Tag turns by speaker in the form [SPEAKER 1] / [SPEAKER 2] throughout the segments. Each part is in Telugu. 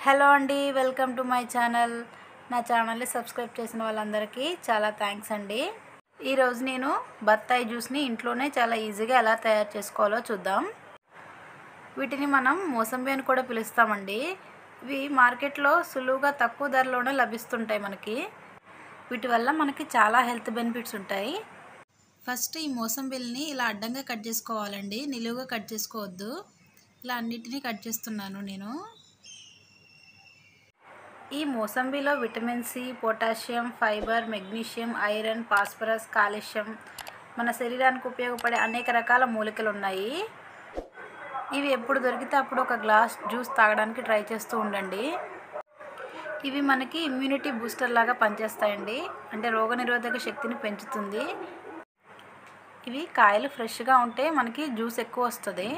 [SPEAKER 1] హలో అండి, వెల్కమ్ టు మై ఛానల్. నా ఛానల్ని సబ్స్క్రైబ్ చేసిన వాళ్ళందరికీ చాలా థ్యాంక్స్ అండి. ఈరోజు నేను బత్తాయి జ్యూస్ని ఇంట్లోనే చాలా ఈజీగా ఎలా తయారు చేసుకోవాలో చూద్దాం. వీటిని మనం మోసంబి అని కూడా పిలుస్తామండి. ఇవి మార్కెట్లో సులువుగా తక్కువ ధరలోనే లభిస్తుంటాయి మనకి. వీటి వల్ల మనకి చాలా హెల్త్ బెనిఫిట్స్ ఉంటాయి. ఫస్ట్ ఈ మోసంబిల్ని ఇలా అడ్డంగా కట్ చేసుకోవాలండి, నిలువుగా కట్ చేసుకోవద్దు. ఇలా అన్నిటినీ కట్ చేస్తున్నాను నేను. ఈ మోసంబిలో vitamin C, potassium, fibre, magnesium, iron, phosphorus, calcium మన శరీరానికి ఉపయోగపడే అనేక రకాల మూలికలు ఉన్నాయి. ఇవి ఎప్పుడు దొరికితే అప్పుడు ఒక గ్లాస్ జ్యూస్ తాగడానికి ట్రై చేస్తూ ఉండండి. ఇవి మనకి ఇమ్యూనిటీ బూస్టర్ లాగా పనిచేస్తాయండి, అంటే రోగనిరోధక శక్తిని పెంచుతుంది. ఇవి కాయలు ఫ్రెష్గా ఉంటే మనకి జ్యూస్ ఎక్కువ వస్తుంది,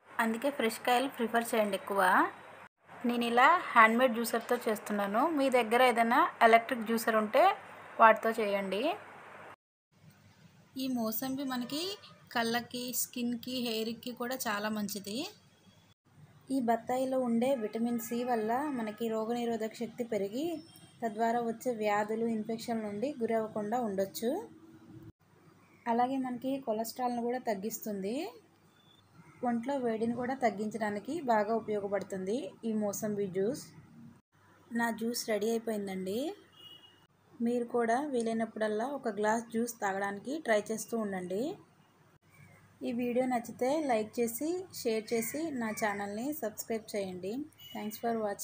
[SPEAKER 1] అందుకే ఫ్రెష్ కాయలు ప్రిఫర్ చేయండి ఎక్కువ. నేను ఇలా హ్యాండ్మేడ్ జ్యూసర్తో చేస్తున్నాను. మీ దగ్గర ఏదైనా ఎలక్ట్రిక్ జ్యూసర్ ఉంటే వాటితో చేయండి. ఈ మోసంబి మనకి కళ్ళకి, స్కిన్కి, హెయిర్కి కూడా చాలా మంచిది. ఈ బత్తాయిలో ఉండే విటమిన్ సి వల్ల మనకి రోగనిరోధక శక్తి పెరిగి తద్వారా వచ్చే వ్యాధులు, ఇన్ఫెక్షన్ నుండి గురవ్వకుండా ఉండొచ్చు. అలాగే మనకి కొలెస్ట్రాల్ను కూడా తగ్గిస్తుంది. ఒంట్లో వేడిని కూడా తగ్గించడానికి బాగా ఉపయోగపడుతుంది ఈ మోసంబి జ్యూస్. నా జ్యూస్ రెడీ అయిపోయిందండి. మీరు కూడా వీలైనప్పుడల్లా ఒక గ్లాస్ జ్యూస్ తాగడానికి ట్రై చేస్తూ ఉండండి. ఈ వీడియో నచ్చితే లైక్ చేసి, షేర్ చేసి నా ఛానల్ని సబ్స్క్రైబ్ చేయండి. Thanks for watching.